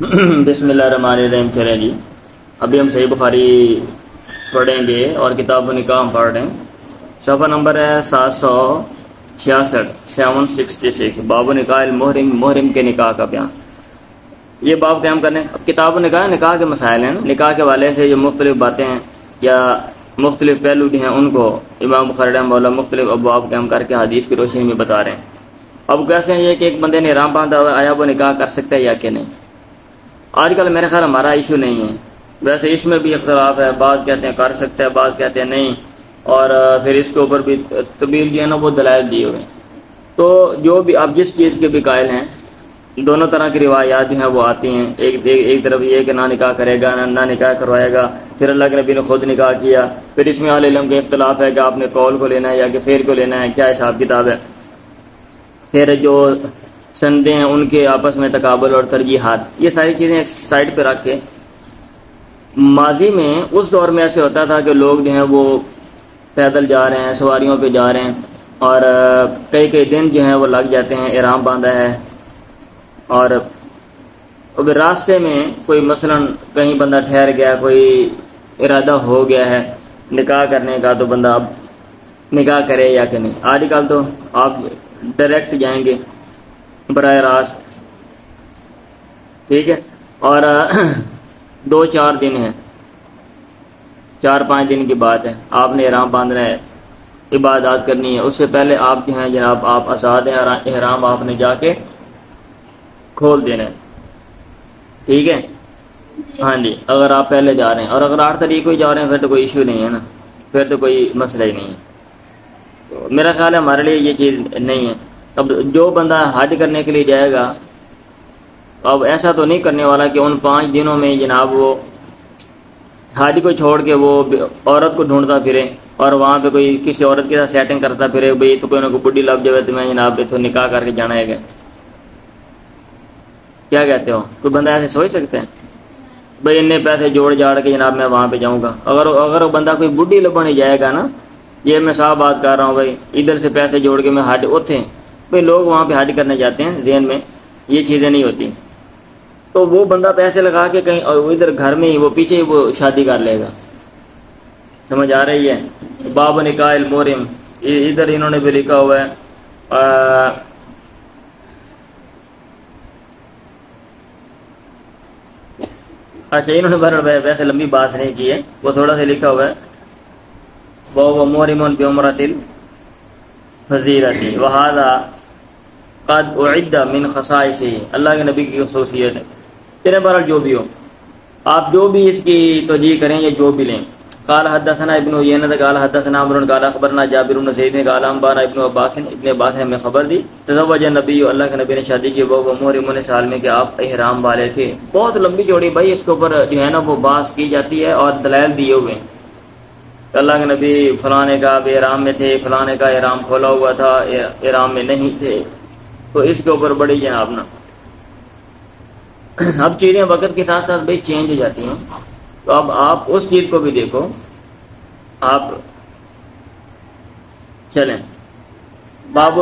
بسم اللہ الرحمن الرحیم. چلیں جی، ابھی ہم صحیح بخاری پڑھیں گے اور کتاب و نکاح ہم پڑھ رہے ہیں. صفحہ نمبر ہے 766 766. باب و نکاح المحرم، محرم کے نکاح کا بیان. یہ باب قائم کرنے کتاب و نکاح، نکاح کے مسائل ہیں. نکاح کے حوالے سے جو مختلف باتیں ہیں یا مختلف پہلو بھی ہیں، ان کو امام بخاری رحمہ اللہ مختلف ابواب قائم کر کے حدیث کی روشنی میں بتا رہے ہیں. اب کیسے ہیں یہ کہ ایک بندے نے احرام باندھا ہوا ہے، آیا وہ نکاح کر سکتا ہے یا کہ نہیں؟ آج کل میرے خیال ہمارا ایشو نہیں ہے. ویسے اس میں بھی اختلاف ہے، بعض کہتے ہیں کر سکتا ہے، بعض کہتے ہیں نہیں، اور پھر اس کے اوپر بھی طویل جو ہے نا وہ دلائل دیے ہوئے ہیں. تو جو بھی آپ جس چیز کے بھی قائل ہیں، دونوں طرح کی روایات جو ہیں وہ آتی ہیں. ایک طرف یہ کہ نہ نکاح کرے گا، نہ نکاح کروائے گا. پھر اللہ کے نبی نے خود نکاح کیا. پھر اس میں اہل علم کا اختلاف ہے کہ آپ نے قول کو لینا ہے یا کہ فعل کو لینا ہے، کیا حساب کتاب ہے. پھر جو سندیں ہیں ان کے آپس میں تقابل اور ترجیحات، یہ ساری چیزیں ایک سائڈ پہ رکھ کے، ماضی میں اس دور میں ایسے ہوتا تھا کہ لوگ جو ہیں وہ پیدل جا رہے ہیں، سواریوں پہ جا رہے ہیں، اور کئی دن جو ہیں وہ لگ جاتے ہیں. احرام باندھا ہے اور اگر راستے میں کوئی مثلا کہیں بندہ ٹھہر گیا، کوئی ارادہ ہو گیا ہے نکاح کرنے کا، تو بندہ اب نکاح کرے یا کہ نہیں. آج کل تو آپ ڈائریکٹ جائیں گے براہ راست، ٹھیک ہے، اور 2-4 دن ہیں، 4-5 دن کی بات ہے. آپ نے احرام باندھنا ہے، عبادات کرنی ہے. اس سے پہلے آپ جو ہیں جناب آپ آزاد ہیں، احرام آپ نے جا کے کھول دینا ہے، ٹھیک ہے. ہاں جی، اگر آپ پہلے جا رہے ہیں، اور اگر 8 تاریخ کو ہی جا رہے ہیں پھر تو کوئی ایشو نہیں ہے نا، پھر تو کوئی مسئلہ ہی نہیں ہے. تو میرا خیال ہے ہمارے لیے یہ چیز نہیں ہے. اب جو بندہ حج کرنے کے لیے جائے گا، اب ایسا تو نہیں کرنے والا کہ ان 5 دنوں میں جناب وہ حج کو چھوڑ کے وہ عورت کو ڈھونڈتا پھرے اور وہاں پہ کوئی کسی عورت کے ساتھ سیٹنگ کرتا پھرے. بھئی تو کوئی نہ کوئی بڈی لگ جائے تو میں جناب تو نکاح کر کے جانا ہے گا. کیا کہتے ہو؟ کوئی بندہ ایسے سوچ سکتے ہیں؟ بھئی اتنے پیسے جوڑ جاڑ کے جناب میں وہاں پہ جاؤں گا. اگر بندہ کوئی بڈی لبنے جائے گا نا، یہ میں صاف بات کر رہا ہوں، بھائی ادھر سے پیسے جوڑ کے میں حج اوتھے، بھئی لوگ وہاں پہ حج کرنے جاتے ہیں، ذہن میں یہ چیزیں نہیں ہوتی. تو وہ بندہ پیسے لگا کے کہیں اور ادھر گھر میں ہی وہ پیچھے ہی وہ شادی کر لے گا. سمجھ آ رہی ہے؟ باب نکاح المحرم، ادھر انہوں نے بھی لکھا ہوا ہے، اچھا انہوں نے ویسے لمبی بات نہیں کی ہے، وہ تھوڑا سا لکھا ہوا ہے وہ محرم بعمرۃ الفضیلۃ وہذا قد اعد من خصائص، اللہ کے نبی کی خصوصیت ہے. تیرے بہرحال جو بھی ہو، آپ جو بھی اس کی توجیہ کریں یا جو بھی لیں. قال حدثنا ابن عیینہ قال حدثنا عمرو قال اخبرنا جابر بن زید قال انبانا ابن عباس، ابن عباس نے ہمیں خبر دی، تزوج النبی، اللہ کے نبی نے شادی کی، وہ محرم سال میں کہ آپ احرام والے تھے. بہت لمبی چوڑی بھائی اس کے اوپر جو ہے نا وہ بحث کی جاتی ہے اور دلائل دیے ہوئے ہیں. اللہ کے نبی فلانے کا احرام میں تھے، فلانے کا احرام کھولا ہوا تھا، احرام میں نہیں تھے. تو اس کے اوپر بڑی جناب نا، اب چیزیں وقت کے ساتھ ساتھ بھائی چینج ہو جاتی ہیں. تو اب آپ اس چیز کو بھی دیکھو. آپ چلیں باب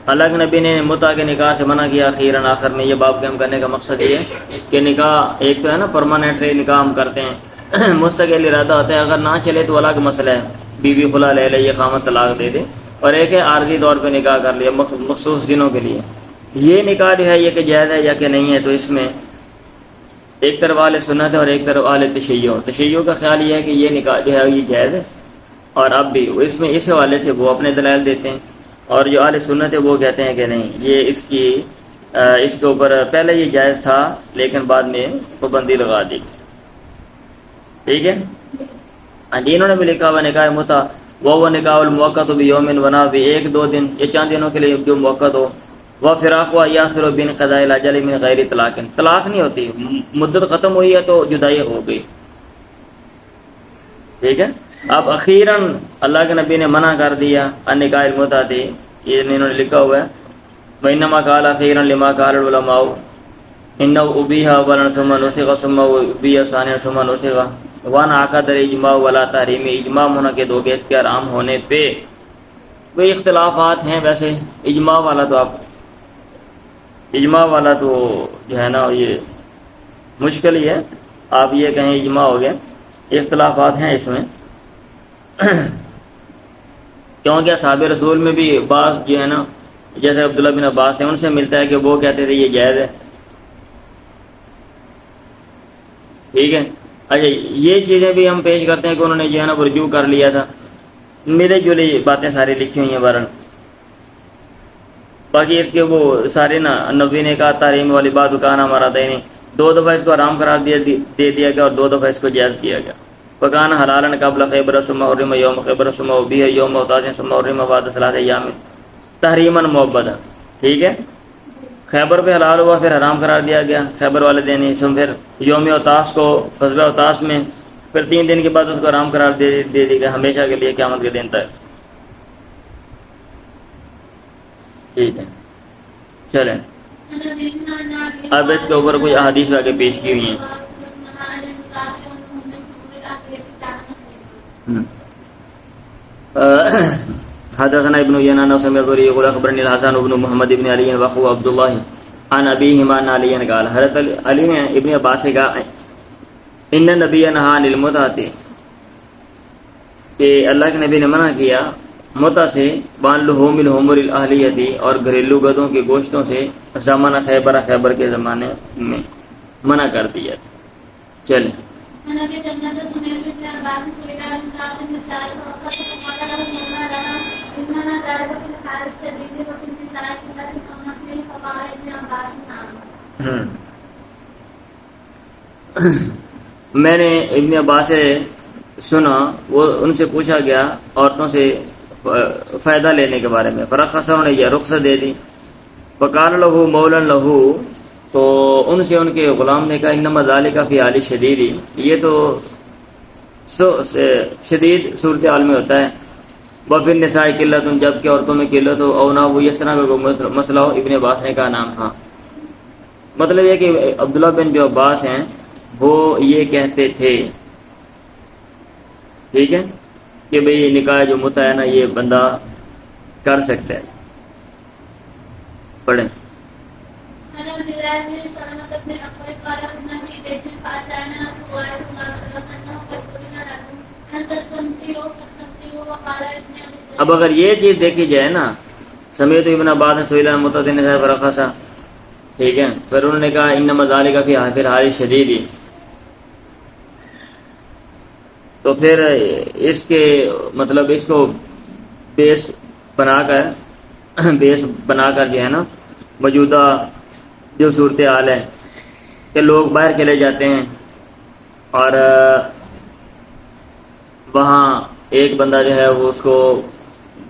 اللہ کے نبی نے متع کے نکاح سے منع کیا اخیراً، آخر میں. یہ باب قائم کرنے کا مقصد یہ ہے کہ نکاح ایک تو ہے نا پرماننٹ نکاح ہم کرتے ہیں، مستقل ارادہ ہوتا ہے، اگر نہ چلے تو الگ مسئلہ ہے، بیوی خلا لے لے، یہ خامد طلاق دے دے. اور ایک ہے عارضی طور پہ نکاح کر لیا مخصوص دنوں کے لیے. یہ نکاح جو ہے یہ کہ جائز ہے یا کہ نہیں ہے. تو اس میں ایک طرف اہل سنت ہے اور ایک طرف اہل تشیع کا خیال یہ ہے کہ یہ نکاح جو ہے یہ جائز ہے. اور اب بھی اس میں اس حوالے سے وہ اپنے دلائل دیتے ہیں، اور جو اہل سنت ہے وہ کہتے ہیں کہ نہیں، یہ اس کے اوپر پہلے یہ جائز تھا لیکن بعد میں پابندی لگا دی. ٹھیک ہے. انہوں نے بھی لکھا ہوا نکاح متع وہ نکاح الموقت بیوم ونا بھی، 1-2 دن یا چند دنوں کے لیے جو موقت ہو. وہ فراق ہوا یاسر بن قضاء الاجل من غیر طلاق، طلاق نہیں ہوتی، مدت ختم ہوئی ہے تو جدائی ہو گئی. ٹھیک ہے. اب اخیراً اللہ کے نبی نے منع کر دیا النکاح المتع، یہ انہوں نے لکھا ہوا ہے وانما قال اخیراً لما قال العلماء انه ابیح اولا ثم نسخ ثم ابیح ثانیا ثم نسخ وانا عقد اجماع ولا تحریم، اجماع منعقد ہو گیا اس کے حرام ہونے پہ. کوئی اختلافات ہیں ویسے، اجماع والا تو آپ اجماع والا تو جو ہے نا یہ مشکل ہی ہے، آپ یہ کہیں اجماع ہو گیا، اختلافات ہیں اس میں کیونکہ اصحاب رسول میں بھی بعض جو ہے نا جیسے عبداللہ بن عباس ہیں، ان سے ملتا ہے کہ وہ کہتے تھے یہ جائز ہے، ٹھیک ہے۔ اچھا یہ چیزیں بھی ہم پیش کرتے ہیں کہ انہوں نے جو ہے نا رجوع کر لیا تھا، ملے جلی باتیں ساری لکھی ہوئی ہیں بارن، باقی اس کے وہ سارے نا نبی نے کہا تحریم والی بات کہنا ہمارا تھا نہیں، 2 دفعہ اس کو حرام قرار دے دیا گیا اور 2 دفعہ اس کو جائز کیا گیا۔ فکان حلالا قبل خیبر ثم حرم یوم خیبر ثم ابیح یوم اوتاس ثم حرم بعد 3 ایام تحریما مؤبدا، ٹھیک ہے۔ خیبر پہ حلال ہوا، پھر حرام قرار دیا گیا خیبر والے دن ہی، پھر یوم اوتاس کو فضلہ اوتاس میں، پھر 3 دن کے بعد اس کو حرام قرار دے دیا گیا ہمیشہ کے لیے قیامت کے دن تک، ٹھیک ہے۔ چلیں اب اس کے اوپر کچھ احادیث لا کے پیش کی ہوئی ہیں۔ حدثنا ابن ینان سمع الزهري يقول اخبرني الحسن بن محمد بن علي واخوه عبد الله عن ابيهما عن علي قال حضرت علی نے ابن عباس سے کہا ان نبی نہا عن المتعة، کہ اللہ کے نبی نے منع کیا متع سے، بان لحوم الحمر الاہلیتی، اور گھریلو گدوں کے گوشتوں سے، زمانہ خیبر کے زمانے میں منع کر دیا۔ چلیں میں نے ابن عباس سے سنا، وہ ان سے پوچھا گیا عورتوں سے فائدہ لینے کے بارے میں، فرخص انہوں نے یہ رخصت دے دی، فقال لہو مولا لہو، تو ان سے ان کے غلام نے کہا انما ذالک فی حال شدید، یہ تو شدید صورتحال میں ہوتا ہے، وفی النساء قلت، جب کہ عورتوں میں قلت ہو، او نہ وہ یہ سنا کو مسئلہ ہو۔ ابن عباس نے کہا نام، ہاں، مطلب یہ کہ عبداللہ بن جو عباس ہیں وہ یہ کہتے تھے، ٹھیک ہے، کہ بھئی نکاح جو متع ہے نا یہ بندہ کر سکتا ہے۔ پڑھیں اب اگر یہ چیز دیکھی جائے نا، سمیت ابن عباس نے سئل عن متعۃ النساء فرخص، ٹھیک ہے، پھر انہوں نے کہا انما ذالک فی الحال شدید، تو پھر اس کے مطلب اس کو بیس بنا کر جو ہے نا موجودہ جو صورتحال ہے کہ لوگ باہر چلے جاتے ہیں اور وہاں ایک بندہ جو ہے وہ اس کو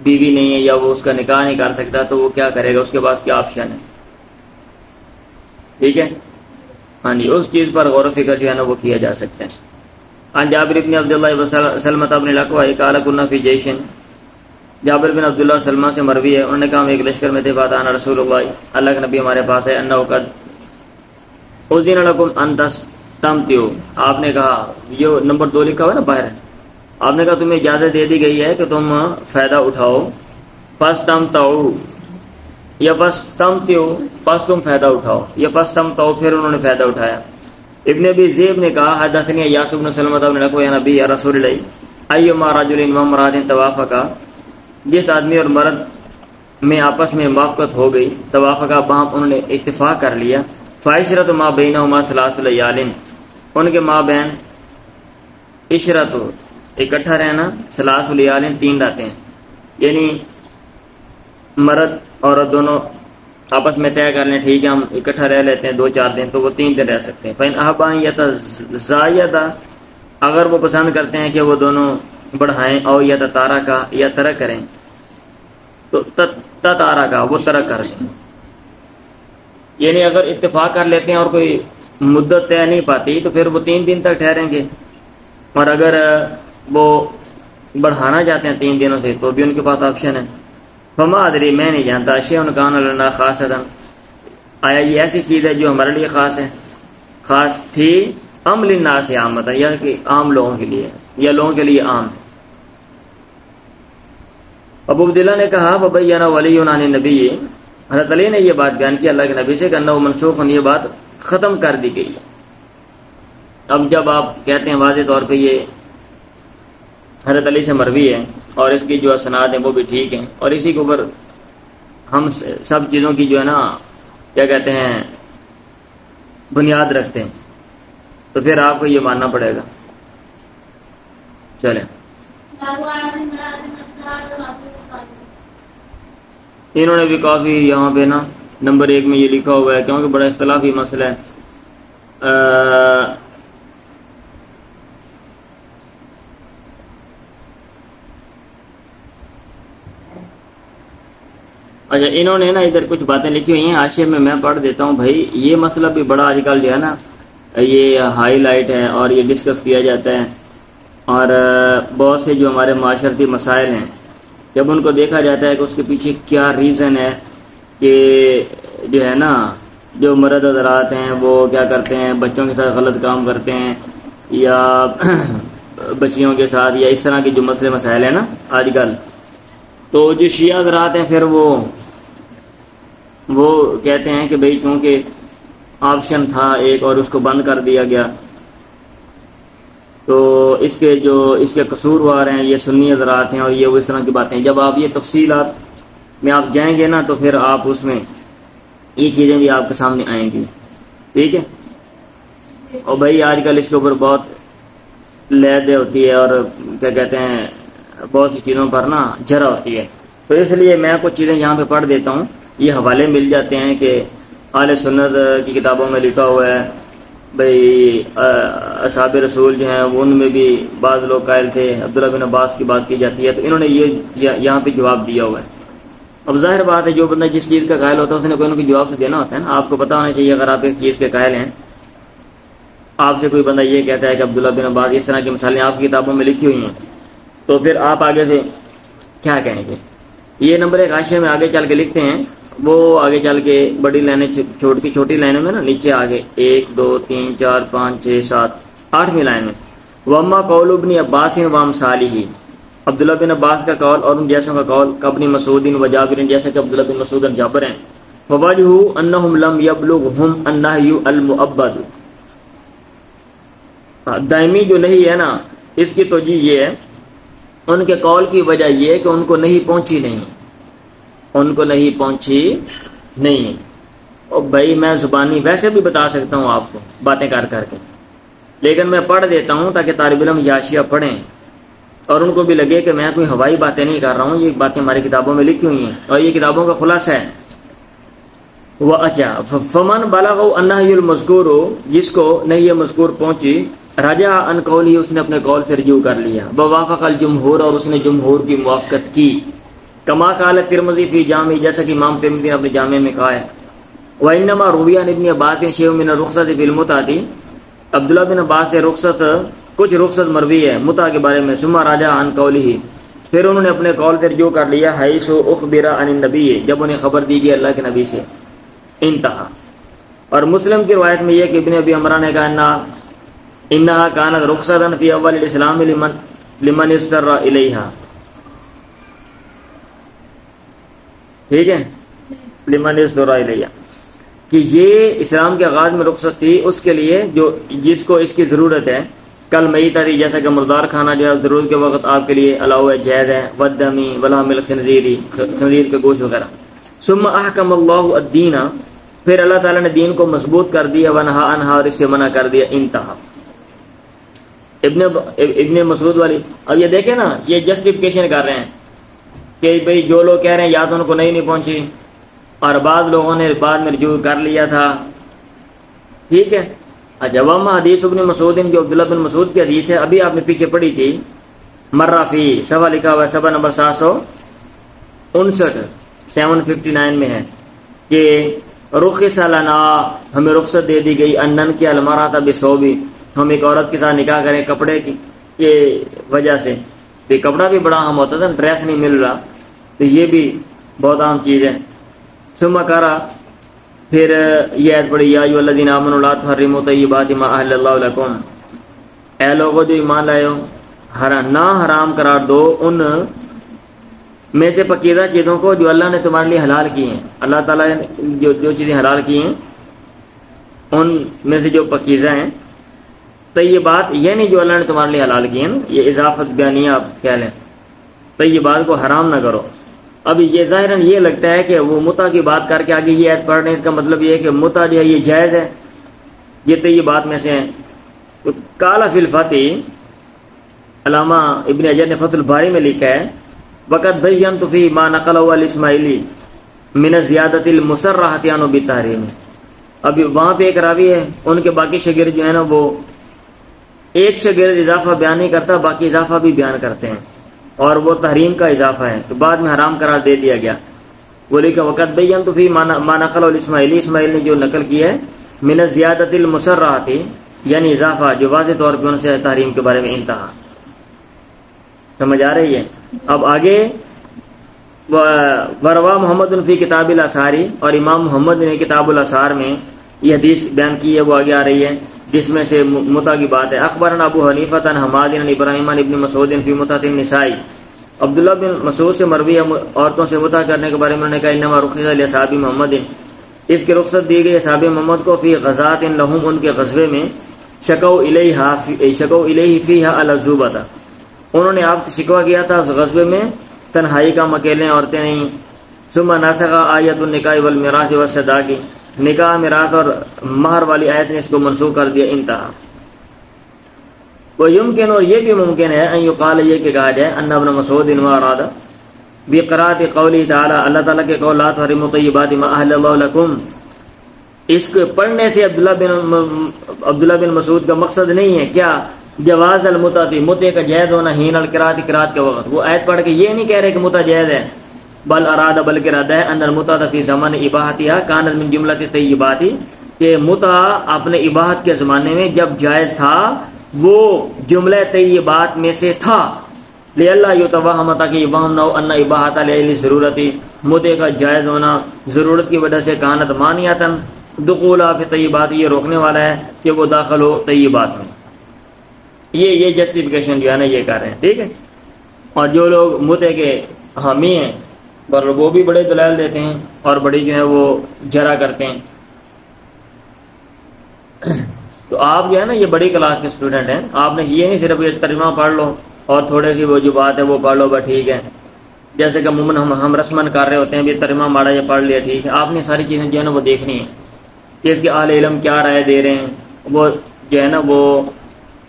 بیوی نہیں ہے یا وہ اس کا نکاح نہیں کر سکتا، تو وہ کیا کرے گا، اس کے پاس کیا آپشن ہے، ٹھیک ہے، ہاں جی، اس چیز پر غور و فکر جو ہے نا وہ کیا جا سکتا ہے۔ عن جابر بن عبداللہ وسلمہ بن الاکوع قال كنا فی جیش، جابر بن عبداللہ اور سلمہ سے مروی ہے، انہوں نے کہا ہم ایک لشکر میں تھے، فاتانا رسول اللہ کے نبی ہمارے پاس ہے، انہ قد اذن لکم ان تستمتعوا، آپ نے کہا، یہ نمبر 2 لکھا ہوا ہے نا باہر، آپ نے کہا تمہیں اجازت دے دی گئی ہے کہ تم فائدہ اٹھاؤ، فاستمتعوا یا فاستمتعوا، پس تم فائدہ اٹھاؤ، یا فاستمتعوا پھر انہوں نے فائدہ اٹھایا۔ ابن ابی ذئب نے کہا حدثنی ایاس بن سلمہ بن الاکوع یا نبی یا رسول اللہ ایما رجل وامرأۃ توافقا، جس آدمی اور مرد میں آپس میں موافقت ہو گئی، توافقا باہم انہوں نے اتفاق کر لیا، فعشرۃ ما بینہما 3 لیال، ان کے ماں بہن عشرت اکٹھا رہنا، 3 لیال 3 راتیں، یعنی مرد عورت دونوں آپس میں طے کر لیں ٹھیک ہے ہم اکٹھا رہ لیتے ہیں 2-4 دن، تو وہ 3 دن رہ سکتے ہیں۔ فإن أحبا أن يتزايدا، اگر وہ پسند کرتے ہیں کہ وہ دونوں بڑھائیں، اور يتتاركا یا ترک کریں، تو تتاركا وہ ترک کر دیں، یعنی اگر اتفاق کر لیتے ہیں اور کوئی مدت طے نہیں پاتی تو پھر وہ 3 دن تک ٹھہریں گے، اور اگر وہ بڑھانا چاہتے ہیں 3 دنوں سے تو بھی ان کے پاس آپشن ہے۔ فما ادری، میں نہیں جانتا، شیء کان لنا خاصۃ، آیا یہ ایسی چیز ہے جو ہمارے لیے خاص ہے، خاص تھی، ام للناس عامۃ، یا کہ عام لوگوں کے لیے یا لوگوں کے لیے عام ہے۔ ابو عبداللہ نے کہا وبین ولی عن النبی، حضرت علی نے یہ بات بیان کی اللہ کے نبی سے کہ انہ منسوخ، یہ بات ختم کر دی گئی ہے۔ اب جب آپ کہتے ہیں واضح طور پہ یہ حضرت علی سے مروی ہے اور اس کی جو اسناد ہیں وہ بھی ٹھیک ہیں، اور اسی کے اوپر ہم سب چیزوں کی جو ہے نا کیا کہتے ہیں بنیاد رکھتے ہیں، تو پھر آپ کو یہ ماننا پڑے گا۔ چلیں، انہوں نے بھی کافی یہاں پہ نا نمبر 1 میں یہ لکھا ہوا ہے، کیونکہ بڑا اختلافی مسئلہ ہے۔ اچھا، انہوں نے نا ادھر کچھ باتیں لکھی ہوئی ہیں، حاشیے میں پڑھ دیتا ہوں بھائی۔ یہ مسئلہ بھی بڑا آج کل جو ہے نا یہ ہائی لائٹ ہے اور یہ ڈسکس کیا جاتا ہے، اور بہت سے جو ہمارے معاشرتی مسائل ہیں جب ان کو دیکھا جاتا ہے کہ اس کے پیچھے کیا ریزن ہے کہ جو ہے نا جو مرد حضرات ہیں وہ کیا کرتے ہیں، بچوں کے ساتھ غلط کام کرتے ہیں یا بچیوں کے ساتھ، یا اس طرح کے جو مسئلے مسائل ہیں نا آج کل، تو جو شیعہ حضرات ہیں پھر وہ کہتے ہیں کہ بھئی کیونکہ آپشن تھا ایک اور اس کو بند کر دیا گیا، تو اس کے قصوروار ہیں یہ سنی حضرات ہیں، اور یہ وہ اس طرح کی باتیں ہیں۔ جب آپ یہ تفصیلات میں آپ جائیں گے نا تو پھر آپ اس میں یہ چیزیں بھی آپ کے سامنے آئیں گی، ٹھیک ہے۔ اور بھائی آج کل اس کے اوپر بہت لہدے ہوتی ہے اور کیا کہتے ہیں بہت سی چیزوں پر نا جرا ہوتی ہے، تو اس لیے میں کچھ چیزیں یہاں پہ پڑھ دیتا ہوں۔ یہ حوالے مل جاتے ہیں کہ اہل سنت کی کتابوں میں لکھا ہوا ہے بھئی اصحاب رسول جو ہیں ان میں بھی بعض لوگ قائل تھے، عبداللہ بن عباس کی بات کی جاتی ہے، تو انہوں نے یہ یہاں پہ جواب دیا ہوا ہے۔ اب ظاہر بات ہے جو بندہ جس چیز کا قائل ہوتا ہے اس نے کوئی نہ کوئی جواب تو دینا ہوتا ہے نا، آپ کو پتہ ہونا چاہیے۔ اگر آپ ایک چیز کے قائل ہیں، آپ سے کوئی بندہ یہ کہتا ہے کہ عبداللہ بن عباس، اس طرح کی مثالیں آپ کی کتابوں میں لکھی ہوئی ہیں، تو پھر آپ آگے سے کیا کہیں گے؟ یہ نمبر 1 حاشیے میں آگے چل کے لکھتے ہیں، وہ آگے چل کے بڑی لائنیں چھوٹی لائنوں میں نا نیچے آگے 1 2 3 4 5 6 7 8ویں لائن میں وَأَمَّا قَوْلُ ابْنِ عَبَّاسٍ وَأَمْثَالِهِ، عبداللہ بن عباس کا قول اور ان جیسوں کا قول، ابن مسعود و جابر، جیسا کہ عبداللہ بن مسعود اور جابر ہیں، فَوَجْهُ أَنَّهُمْ لَمْ يَبْلُغْهُمْ النَّهْيُ الْمُؤَبَّدُ، دائمی جو نہیں ہے نا اس کی توجیہ یہ ہے، ان کے قول کی وجہ یہ ہے کہ ان کو نہیں پہنچی نہیں۔ اور بھائی میں زبانی ویسے بھی بتا سکتا ہوں آپ کو باتیں کر کے، لیکن میں پڑھ دیتا ہوں تاکہ طالب علم یاشیہ پڑھیں اور ان کو بھی لگے کہ میں کوئی ہوائی باتیں نہیں کر رہا ہوں، یہ باتیں ہماری کتابوں میں لکھی ہوئی ہیں اور یہ کتابوں کا خلاصہ ہے۔ وہ اچھا فمن بلغ النہی المذکور، جس کو نہیں مذکور پہنچی، رجع عن قولی، اس نے اپنے قول سے رجوع کر لیا، ووافق الجمہور، اور اس نے جمہور کی موافقت کی، کما قال ترمذی فی جامع، جیسا کہ امام ترمذی نے اپنے جامع میں کہا ہے، وانما روی عن ابن عباس شیء من الرخصۃ فی المتعۃ، عبداللہ بن عباس سے کچھ رخصت مروی ہے متع کے بارے میں، ثم رجع عن قوله، پھر انہوں نے اپنے قول سے رجوع کر لیا، حیث اخبر عن النبی، جب انہیں خبر دی گئی اللہ کے نبی سے، انتہا۔ اور مسلم کی روایت میں یہ کہ ابن ابی عمرہ نے کہا انہا کانت رخصتا فی اول الاسلام لمن استر الیہا، ٹھیک ہے، لمن استر الیہا، کہ یہ اسلام کے آغاز میں رخصت تھی اس کے لیے جس کو اس کی ضرورت ہے، کل میتہ تھی، جیسا کہ مردار کھانا جو ہے ضرورت کے وقت آپ کے لیے الاؤ جائز ہے، والدمی ولحم الخنزیر، خنزیر کے گوشت وغیرہ، ثم احکم اللہ الدین، پھر اللہ تعالیٰ نے دین کو مضبوط کر دیا، ونہا عنہا، اور اس سے منع کر دیا، انتہا۔ ابن مسعود والی، اب یہ دیکھیں نا یہ جسٹیفیکیشن کر رہے ہیں کہ بھئی جو لوگ کہہ رہے ہیں یا تو ان کو نہیں پہنچی اور بعض لوگوں نے بعد میں رجوع کر لیا تھا، ٹھیک ہے۔ جوام حدیث ابن مسعود، جو عبداللہ بن مسعود کی حدیث ہے، ابھی آپ نے پیچھے پڑھی تھی، مرہ فی، صفحہ لکھا ہوا ہے، صفحہ نمبر 759 759 میں ہے کہ رخص لنا، ہمیں رخصت دے دی گئی، انن کی المرأۃ بثوب، ہم ایک عورت کے ساتھ نکاح کریں کپڑے کی وجہ سے، تو کپڑا بھی بڑا اہم ہوتا تھا، ڈریس نہیں مل رہا، تو یہ بھی بہت اہم چیز ہے۔ ثم کرا، پھر یہ آیت پڑھی، یا ایھا الذین آمنوا لا تحرموا طیبات ما احل اللہ لکم، اے لوگوں جو ایمان لائے ہو، نہ حرام قرار دو ان میں سے پکیزہ چیزوں کو جو اللہ نے تمہارے لیے حلال کی ہیں، اللہ تعالیٰ نے جو چیزیں حلال کی ہیں ان میں سے جو پکیزہ ہیں، طیبات یہ نہیں جو اللہ نے تمہارے لیے حلال کی ہیں، یہ اضافت بیانیہ آپ کہہ لیں، طیبات کو حرام نہ کرو۔ اب یہ ظاہراً یہ لگتا ہے کہ وہ متع کی بات کر کے آگے یہ آیت پڑھ رہے ہیں، اس کا مطلب یہ ہے کہ متع جو ہے یہ جائز ہے، یہ طیبات میں سے ہیں۔ تو قال فی الفتح، علامہ ابن حجر نے فتح الباری میں لکھا ہے وقت بینت فی ما نقلہ الاسماعیلی من الزیادۃ المصرحۃ عنہ بالتحریم۔ اب وہاں پہ ایک راوی ہے، ان کے باقی شاگرد جو ہے نا وہ ایک شاگرد اضافہ بیان نہیں کرتا، باقی اضافہ بھی بیان کرتے ہیں، اور وہ تحریم کا اضافہ ہے، تو بعد میں حرام قرار دے دیا گیا۔ وہ لکھا وقت بینت فی ما نقلہ الاسماعیلی، اسماعیل نے جو نقل کی ہے من الزیادۃ المصرحۃ یعنی اضافہ جو واضح طور پہ ان سے تحریم کے بارے میں انتہا، سمجھ آ رہی ہے۔ اب آگے وروا محمد فی کتاب الاساری، اور امام محمد نے کتاب الاسار میں یہ حدیث بیان کی ہے، وہ آگے آ رہی ہے جس میں سے متع کی بات ہے۔ اخبرنا ابو حنیفہ عن حماد عن ابراہیم عن ابن مسعود فی متعۃ النساء، عبداللہ بن مسعود سے مروی ہے عورتوں سے متع کرنے کے بارے میں، انہوں نے کہا انما رخص لاصحاب محمد، اس کی رخصت دی گئی اصحاب محمد کو فی غزات لہم، ان کے غزوے میں، شکو الیہ فیہا العزوبۃ، انہوں نے آپ سے شکوہ کیا تھا اس غزوے میں تنہائی کا، اکیلے عورتیں نہیں۔ ثم ناسخ آیت النکاح والمیراث والصداق، نکاح میراث اور مہر والی آیت نے اس کو منسوخ کر دیا، انتہا۔ وہ یمکن، اور یہ بھی ممکن ہے، ان یقال، یہ کہ کہا جائے، ان ابن مسعود اراد بقراءۃ قوله تعالی، اللہ تعالیٰ کے قول لا تحرموا طیبات ما احل اللہ لکم، اس کو پڑھنے سے عبداللہ بن مسعود کا مقصد نہیں ہے کیا جواز المتعۃ، متع کا جائز ہونا، حین القراءۃ، قراءت کے وقت، وہ آیت پڑھ کے یہ نہیں کہہ رہے کہ متع جائز ہے، بل اراد، بلکہ ارادہ ہے ان المتعۃ فی زمان اباحتها کانت من جملۃ الطیبات، کہ متع اپنے اباحت کے زمانے میں جب جائز تھا وہ جملہ طیبات میں سے تھا، لئلا یتوہم، تاکہ یہ وہم نہ ہو، ان اباحۃ لعلی ضرورت، متع کا جائز ہونا ضرورت کی وجہ سے، کانت مانعۃ دخول فی طیبات، یہ روکنے والا ہے کہ وہ داخل ہو طیبات میں، یہ جسٹیفیکیشن جو ہے نا یہ کر رہے ہیں، ٹھیک ہے۔ اور جو لوگ متع کے حامی ہیں پر وہ بھی بڑے دلائل دیتے ہیں اور بڑی جو ہے وہ جرا کرتے ہیں۔ تو آپ جو ہے نا یہ بڑی کلاس کے اسٹوڈنٹ ہیں، آپ نے یہ نہیں صرف یہ ترجمہ پڑھ لو اور تھوڑے سی وہ جو بات ہے وہ پڑھ لو بس ٹھیک ہے، جیسے کہ عموماً ہم رسمن کر رہے ہوتے ہیں بھی ترجمہ ماڑا یہ پڑھ لیا ٹھیک ہے، آپ نے ساری چیزیں جو ہے نا وہ دیکھنی ہیں کہ اس کے اہل علم کیا رائے دے رہے ہیں، وہ جو ہے نا وہ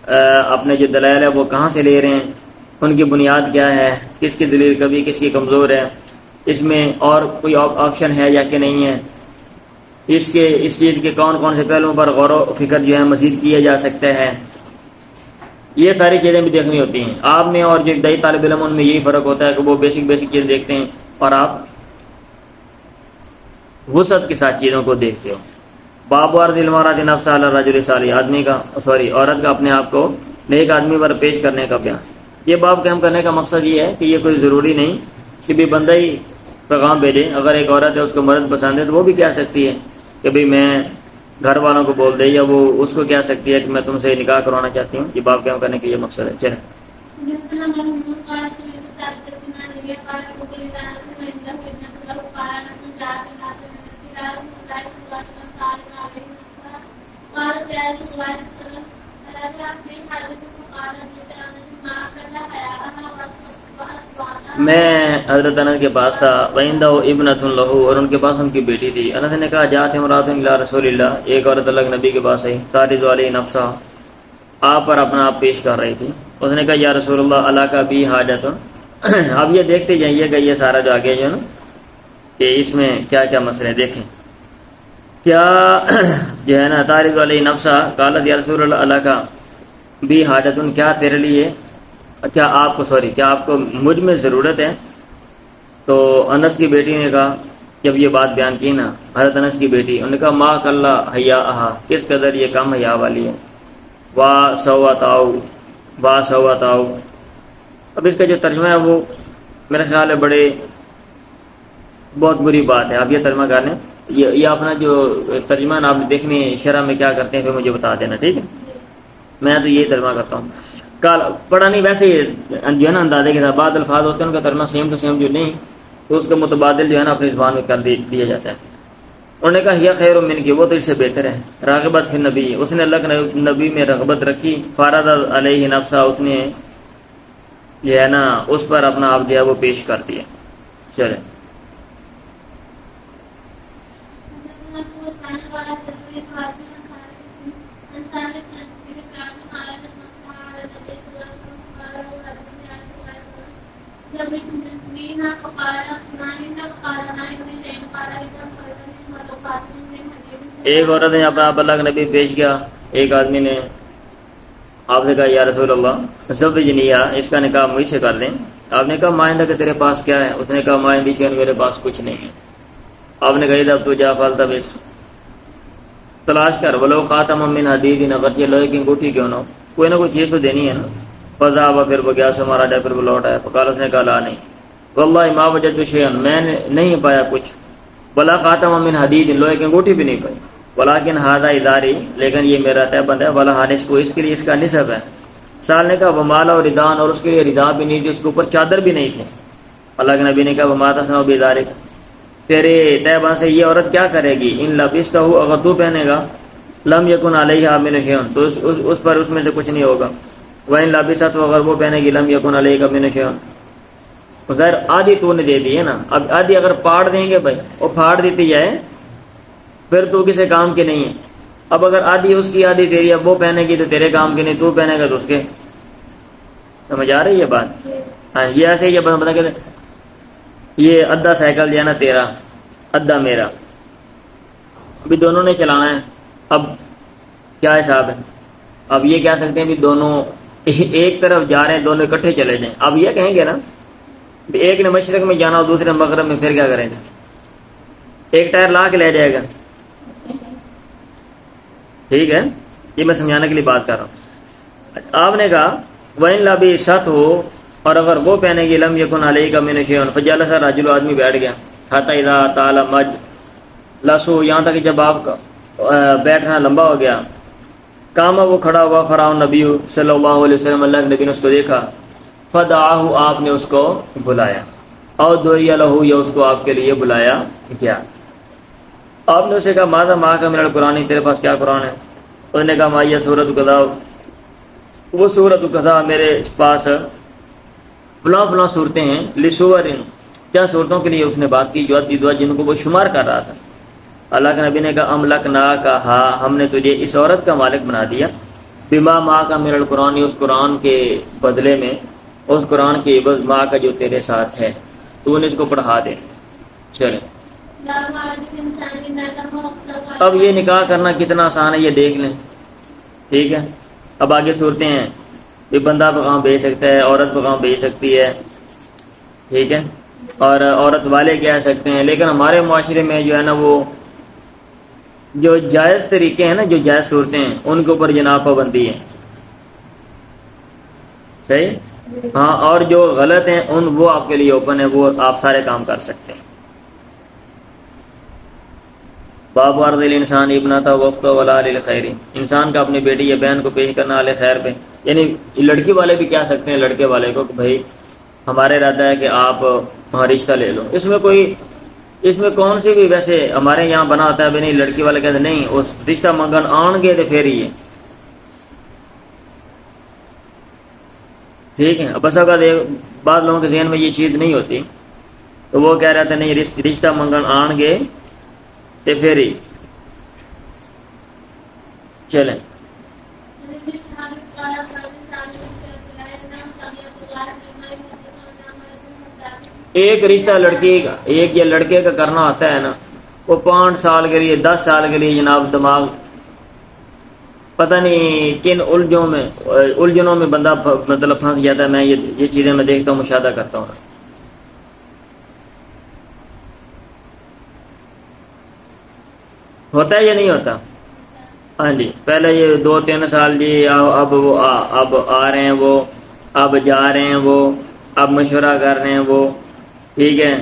اپنے جو دلائل ہے وہ کہاں سے لے رہے ہیں، ان کی بنیاد کیا ہے، کس کی دلیل کبھی کس کی کمزور ہے، اس میں اور کوئی آپشن ہے یا کہ نہیں ہے، اس چیز کے کون کون سے پہلوؤں پر غور و فکر جو ہے مزید کیا جا سکتا ہے، یہ ساری چیزیں بھی دیکھنی ہوتی ہیں آپ نے۔ اور جو ابتدائی طالب علم ان میں یہی فرق ہوتا ہے کہ وہ بیسک چیزیں دیکھتے ہیں اور آپ وسعت کے ساتھ چیزوں کو دیکھتے ہو۔ باب عرض المرأۃ نفسها علی الرجل الصالح، عورت کا اپنے آپ کو نیک آدمی پر پیش کرنے کا بیان۔ یہ باب قائم کرنے کا مقصد یہ ہے کہ یہ کوئی ضروری نہیں کہ بھی بندہ ہی پیغام بھیجے، اگر ایک عورت ہے اس کو مرد پسند ہے تو وہ بھی کہہ سکتی ہے کہ بھئی میں گھر والوں کو بول دے، یا وہ اس کو کہہ سکتی ہے کہ میں تم سے نکاح کروانا چاہتی ہوں۔ یہ باب قائم کرنے کا یہ مقصد ہے۔ چلیں میں حضرت انس کے پاس تھا، وَعِنْدَهُ ابْنَةٌ لَهُ، اور ان کے پاس ان کی بیٹی تھی۔ انس نے کہا جاءت امرأۃ الی رسول اللہ، ایک عورت اللہ کے نبی کے پاس آئی، تعرض علیہ نفسها، آپ پر اپنا آپ پیش کر رہی تھی۔ اس نے کہا یا رسول اللہ الاک بی حاجت، اب یہ دیکھتے جائیے گا یہ سارا جو آگے جو ہے نا کہ اس میں کیا کیا مسئلے دیکھیں، کیا جو ہے نا تعرض علیہ نفسها، قالت یا رسول اللہ الاک بی حاجت، کیا تیرے لیے کیا آپ کو مجھ میں ضرورت ہے؟ تو انس کی بیٹی نے کہا، جب یہ بات بیان کی نا حضرت انس کی بیٹی، انہوں نے کہا ما کلا حیاءہا، کس قدر یہ کم حیا والی ہے، وا سواتاؤ۔ اب اس کا جو ترجمہ ہے وہ میرا خیال ہے بہت بری بات ہے، آپ یہ ترجمہ کر لیں، یہ اپنا جو ترجمہ نا آپ دیکھنی شرح میں کیا کرتے ہیں پھر مجھے بتا دینا، ٹھیک ہے؟ میں تو یہی ترجمہ کرتا ہوں۔ پڑھا نہیں، ویسے ہی جو ہے نا اندازے کے ساتھ بعض الفاظ ہوتے ہیں ان کا ترجمہ سیم ٹو سیم جو نہیں تو اس کا متبادل جو ہے نا اپنی زبان میں کر دیا جاتا ہے۔ انہوں نے کہا ہی خیر من کی، وہ تو اس سے بہتر ہے، راغبت فی النبی، اس نے اللہ کے نبی میں رغبت رکھی، فارد علیہ نفسہ، اس نے جو ہے نا اس پر اپنا آپ دیا وہ پیش کر دیا۔ چلے ایک عورت نے اپنا آپ اللہ کے نبی پیش کیا، ایک آدمی نے آپ نے کہا یا رسول اللہ زوجنیہ، اس کا نکاح مجھ سے کر دیں۔ آپ نے کہا مائندہ کہ تیرے پاس کیا ہے؟ اس نے کہا مائندی شین، میرے پاس کچھ نہیں ہے۔ آپ نے کہا اب تو جا فالتا بس تلاش کر، ولو خاتم من حدید، اگر یہ لوہے کی انگوٹھی کیوں نہ ہو، کوئی نہ کوئی چیز تو دینی ہے نا۔ فذهب، پھر وہ گیا سے ہمارا ڈے، پھر وہ لوٹ آیا۔ فقال، اس نے کہا لا نہیں، واللہ ما وجدت شیئا، میں نے نہیں پایا کچھ، ولا خاتم من حدید، لوہے کی انگوٹھی بھی نہیں پائی، ولیکن ھذا اداری، لیکن یہ میرا تہبند ہے، ولا حانس کو، اس کے لیے اس کا نصف ہے۔ سال نے کہا ومال اور ردان، اور اس کے لیے ردا بھی نہیں تھی، اس کے اوپر چادر بھی نہیں تھی۔ اللہ کے نبی نے کہا وما تصنع بذلک، تیرے تہبند سے یہ عورت کیا کرے گی؟ ان لبستہ، اگر تو پہنے گا، لم یکن علیہا من شیء، تو اس پر اس میں سے کچھ نہیں ہوگا، وَإِن لَبِسَتْ، اگر وہ پہنے گی، لم یکن علیہا من شیء، ظاہر آدھی تو نے دے دی ہے نا، اب آدھی اگر پاڑ دیں گے بھائی، وہ پھاڑ دیتی جائے پھر تو کسی کام کی نہیں ہے۔ اب اگر آدھی اس کی آدھی تیری، اب وہ پہنے گی تو تیرے کام کی نہیں، تو پہنے گا تو اس کے۔ سمجھ آ رہی ہے بات؟ ہاں، یہ ایسے ہی بتا کہ یہ ادھا سائیکل جو ہے نا تیرا، ادھا میرا، ابھی دونوں نے چلانا ہے، اب کیا حساب ہے؟ اب یہ کہہ سکتے ہیں بھی دونوں ایک طرف جا رہے ہیں، دونوں اکٹھے چلے جائیں، اب یہ کہیں گے نا ایک نے مشرق میں جانا اور دوسرے مغرب میں، پھر کیا کریں گے؟ ایک ٹائر لا کے لے جائے گا۔ ٹھیک ہے، یہ میں سمجھانے کے لیے بات کر رہا ہوں۔ آپ نے کہا وَإِن لَبِسَتْ، اور اگر وہ پہنے گی، لم یکن علیہ من شیء، فجلس الرجل، آدمی بیٹھ گیا، حتی اذا طال مجلسہ، یہاں تک کہ جب آپ کا بیٹھنا لمبا ہو گیا، قام، وہ کھڑا ہوا، فرعون نبی صلی اللہ علیہ وسلم، اللہ کے نبی نے اس کو دیکھا، فدعاہ، آپ نے اس کو بلایا، اور دعی لہو، یا اس کو آپ کے لیے بلایا کیا؟ آپ نے اسے کہا ماذا معک من القرآن، تیرے پاس کیا قرآن ہے؟ اس نے کہا ما یہ سورۃ کذا، وہ سورۃ کذا، میرے پاس فلاں فلاں صورتیں ہیں، لسور، کیا صورتوں کے لیے اس نے بات کی، جو دعا جن کو وہ شمار کر رہا تھا۔ اللہ کے نبی نے کہا املکناکا، ہم نے تجھے اس عورت کا مالک بنا دیا، بما معک من القرآن، اس قرآن کے بدلے میں، اس قرآن کے عوض، ماں کا جو تیرے ساتھ ہے، تو انہیں اس کو پڑھا دے۔ چلیں، اب یہ نکاح کرنا کتنا آسان ہے یہ دیکھ لیں۔ ٹھیک ہے، اب آگے صورتیں ہیں، یہ بندہ پیغام بھیج سکتا ہے، عورت پیغام بھیج سکتی ہے، ٹھیک ہے، اور عورت والے کہہ سکتے ہیں، لیکن ہمارے معاشرے میں جو ہے نا وہ جو جائز طریقے ہیں نا، جو جائز صورتیں ہیں، ان کے اوپر جناب پابندی ہے۔ صحیح؟ ہاں، اور جو غلط ہیں وہ آپ کے لیے اوپن ہے، وہ آپ سارے کام کر سکتے ہیں۔ باب عرض الانسان ابنتہ وقت ولا للخیر، انسان کا اپنی بیٹی یا بہن کو پیش کرنا اہل خیر پہ، یعنی لڑکی والے بھی کہہ سکتے ہیں لڑکے والے کو کہ بھائی ہمارا ارادہ ہے کہ آپ رشتہ لے لو۔ اس میں کون سی بھی، ویسے ہمارے یہاں بنا ہوتا ہے بھی نہیں، لڑکی والے کہتے ہیں نہیں، اس رشتہ منگن آن گے تو پھر ہی ہے۔ ٹھیک ہے، بس اگر بعض لوگوں کے ذہن میں یہ چیز نہیں ہوتی تو وہ کہہ رہے تھے نہیں، رشتہ منگن آن گے تو پھر ہی۔ چلیں، ایک رشتہ لڑکی کا، ایک یہ لڑکے کا کرنا ہوتا ہے نا، وہ 5 سال کے لیے، 10 سال کے لیے جناب دماغ پتہ نہیں کن الجھنوں میں بندہ مطلب پھنس جاتا ہے۔ میں یہ چیزیں میں دیکھتا ہوں، مشاہدہ کرتا ہوں۔ ہوتا ہے یا نہیں ہوتا؟ ہاں جی، پہلے یہ 2-3 سال جی، اب آ رہے ہیں، وہ اب جا رہے ہیں، وہ اب مشورہ کر رہے ہیں، وہ ٹھیک ہے،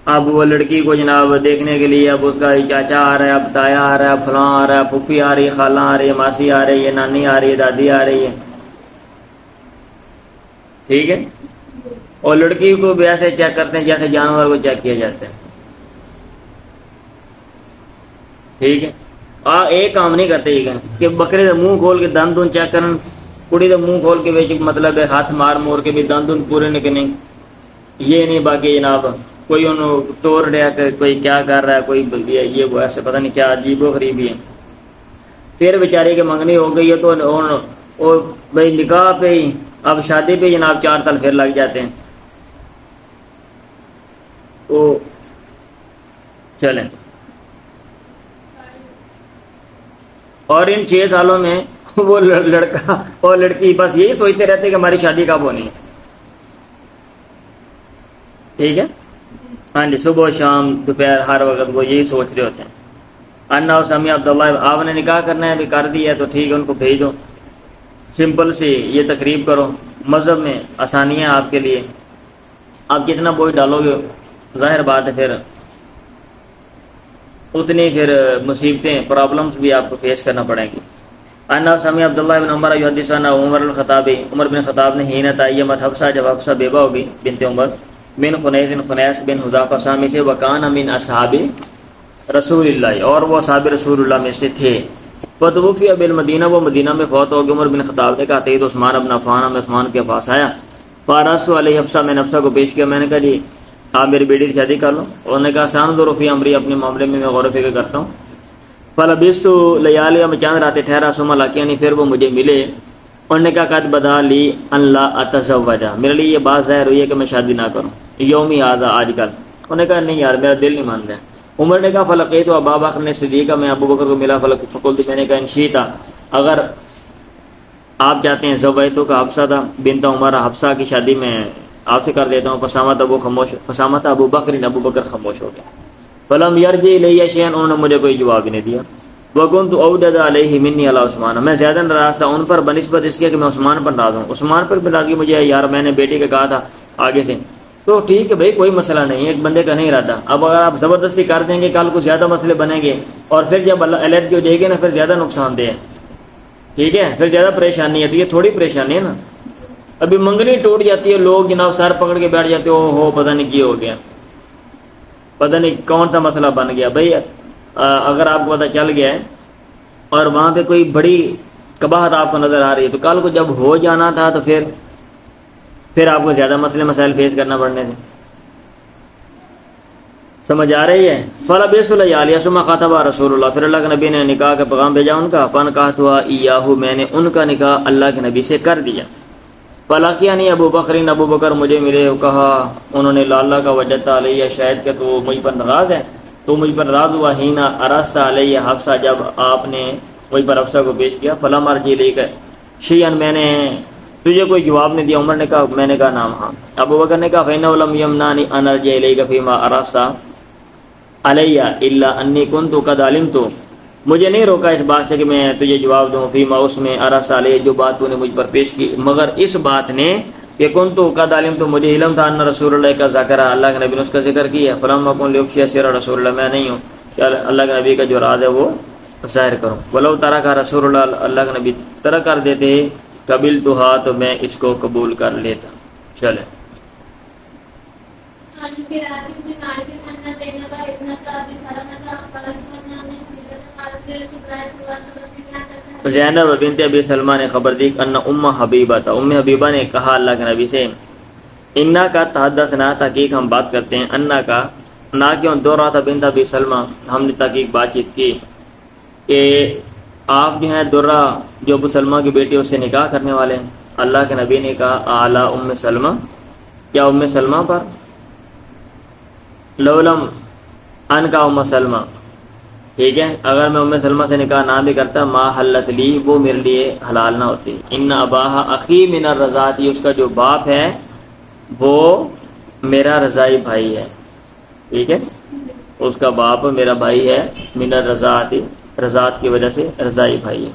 اب وہ لڑکی کو جناب دیکھنے کے لیے اب اس کا چاچا آ رہا ہے، اب تایا آ رہا ہے، اب فلاں آ رہا ہے، پھوپھی آ رہی ہے، خالہ آ رہی ہے، ماسی آ رہی ہے، نانی آ رہی ہے، دادی آ رہی ہے، ٹھیک ہے، اور لڑکی کو بھی ایسے چیک کرتے ہیں جیسے جانور کو چیک کیا جاتا ہے، ٹھیک ہے۔ ایک کام نہیں کرتے کہ بکرے کا منہ کھول کے دند دن چیک کرن، کڑی کا منہ کھول کے مطلب ہے ہاتھ مار مور کے بھی دند دن پورے نہیں کرنے، یہ نہیں۔ باقی جناب کوئی انہوں توڑ رہا کہ کوئی کیا کر رہا ہے، کوئی یہ وہ ایسے پتہ نہیں کیا عجیب و غریب ہی ہے۔ پھر بیچارے کے منگنی ہو گئی ہے تو بھائی نکاح پہ ہی، اب شادی پہ جناب 4 سال پھر لگ جاتے ہیں۔ تو چلیں، اور ان 6 سالوں میں وہ لڑکا اور لڑکی بس یہی سوچتے رہتے کہ ہماری شادی کب ہونی ہے، ٹھیک ہے، ہاں جی، صبح شام دوپہر ہر وقت وہ یہی سوچ رہے ہوتے ہیں۔ انا سمیع عبداللہ، آپ نے نکاح کرنا ہے، بھی کر دیا ہے تو ٹھیک ہے، ان کو بھیج دو، سمپل سی یہ تقریب کرو، مذہب میں آسانیاں آپ کے لیے، آپ جتنا بوجھ ڈالو گے ظاہر بات ہے پھر اتنی پھر مصیبتیں پرابلمس بھی آپ کو فیس کرنا پڑیں گی۔ انا سمیع عبداللہ بن عمر یحدث عن عمر الخطاب، عمر بن خطاب نے حین تعیمت حفصہ، جب حفصہ بیوہ ہوگی بنت عمر، من خنیس خنیس بن حذافہ سامی سے، وکان من اصحاب رسول اللہ، اور وہ اصحاب رسول اللہ میں سے تھے۔ فتوفی بالمدینہ، وہ مدینہ میں فوت ہو گئے۔ عمر بن خطاب نے کہا تھے تو عثمان ابن عفان، میں عثمان کے پاس آیا، فارس علیہ حفصہ، میں نے حفصہ کو پیش کیا، میں نے کہا جی آپ میری بیٹی کی شادی کر لو۔ انہوں نے کہا سانظر فی امری، اپنے معاملے میں غور و فکر کرتا ہوں۔ فلبثت لیالی، میں چاند راتیں ٹھہرا، ثم لاقیانی، پھر وہ مجھے ملے۔ انہوں نے کہا قد بدا لی ان لا اتزوج، میرے لیے یہ بات ظاہر ہوئی ہے کہ میں شادی نہ کروں، یومی آدھا، آج کل۔ انہوں نے کہا نہیں یار میرا دل نہیں مان رہا۔ عمر نے کہا فلقیت ابا بکر نے صدیقہ، میں ابو بکر کو ملا، فقلت، میں نے کہا ان شئت، اگر آپ چاہتے ہیں، زوجتو کا حفصہ تھا بنت عمر، حفصہ کی شادی میں آپ سے کر دیتا ہوں۔ فسامت ابو بکر، ابو بکر خاموش ہو گیا۔ فلم یرجع الی شیئا، انہوں نے مجھے کوئی جواب نہیں دیا۔ وکنت اودد علیہ منی علی عثمان، میں زیادہ ناراض تھا ان پر بنسبت اس کے کہ میں عثمان پر ناراض ہوں، عثمان پر بھی ناراضگی مجھے یار میں نے بیٹی کا کہا تھا آگے سے، تو ٹھیک ہے بھائی کوئی مسئلہ نہیں ہے، ایک بندے کا نہیں ارادہ۔ اب اگر آپ زبردستی کر دیں گے کل کو زیادہ مسئلے بنیں گے، اور پھر جب علیحدگی ہو جائے گی نا پھر زیادہ نقصان دہ ہے، ٹھیک ہے، پھر زیادہ پریشانی ہے۔ تو یہ تھوڑی پریشانی ہے نا، ابھی منگنی ٹوٹ جاتی ہے، لوگ جناب سر پکڑ کے بیٹھ جاتے ہو پتہ نہیں کیا ہو گیا، پتہ نہیں کون سا مسئلہ بن گیا۔ بھائی اگر آپ کو پتہ چل گیا ہے اور وہاں پہ کوئی بڑی قباحت آپ کو نظر آ رہی ہے، تو کل کو جب ہو جانا تھا تو پھر آپ کو زیادہ مسائل فیس کرنا پڑنے تھے۔ سمجھ آ رہی ہے؟ فلبثت لیالی ثم خطب رسول اللہ، پھر اللہ کے نبی نے نکاح کا پیغام بھیجا ان کا، فنکحتها ایاہ، میں نے ان کا نکاح اللہ کے نبی سے کر دیا۔ فلاقیانی ابو بکر، ابو بکر مجھے ملے، کہا انہوں نے لالا کا وجدت علیہ، شاید کہ تو مجھ پر ناراض ہے، تو مجھ پر ناراض ہوا، ہینا ارست علیہ حفصہ، جب آپ نے مجھ پر حفصہ کو پیش کیا۔ فلم ارجع الیک شیئا، میں نے تجھے کوئی جواب نہیں دیا۔ عمر نے کہا، میں نے کہا نام ہاں۔ ابو بکر نے کہا فإنه لم يمنعني ان ارجع الیک فيما ارست علیہ الا انی کنت قد علمت، مجھے نہیں روکا اس بات سے کہ میں تجھے جواب دوں، فیما اس میں ارست علیہ، جو بات تو نے مجھ پر پیش کی، مگر اس بات نے کہ کنت قد علمت، مجھے علم تھا، ان رسول اللہ کا ذکر، اللہ کے نبی نے اس کا ذکر کیا، فلم اکن لیفشی سر رسول اللہ، میں نہیں ہوں کہ اللہ کے نبی کا جو راز ہے وہ ظاہر کروں۔ ولو ترک رسول اللہ، اللہ کے نبی ترک کر دیتے قبلتھا، تو میں اس کو قبول کر لیتا۔ چلے زینب بنت ابی سلمہ نے خبر دی ان ام حبیبہ تھا، ام حبیبہ نے کہا اللہ کے نبی سے، انا کا تحدثنا، تحقیق ہم بات کرتے ہیں، انا کا نہ کیوں دورہ تھا بنت ابی سلمہ، ہم نے تحقیق بات چیت کی کہ آپ جو ہیں درہ جو ابو سلمہ کی بیٹی اس سے نکاح کرنے والے ہیں۔ اللہ کے نبی نے کہا اعلی ام سلمہ، کیا ام سلمہ پر؟ لولم ان کا ام سلمہ، ٹھیک ہے، اگر میں ام سلمہ سے نکاح نہ بھی کرتا، ما حلت لی، وہ میرے لیے حلال نہ ہوتی۔ ان اباہا اخی من الرضاعۃ، اس کا جو باپ ہے وہ میرا رضائی بھائی ہے، ٹھیک ہے، اس کا باپ میرا بھائی ہے، من الرضاعۃ، رضاعت کی وجہ سے رضائی بھائی ہے۔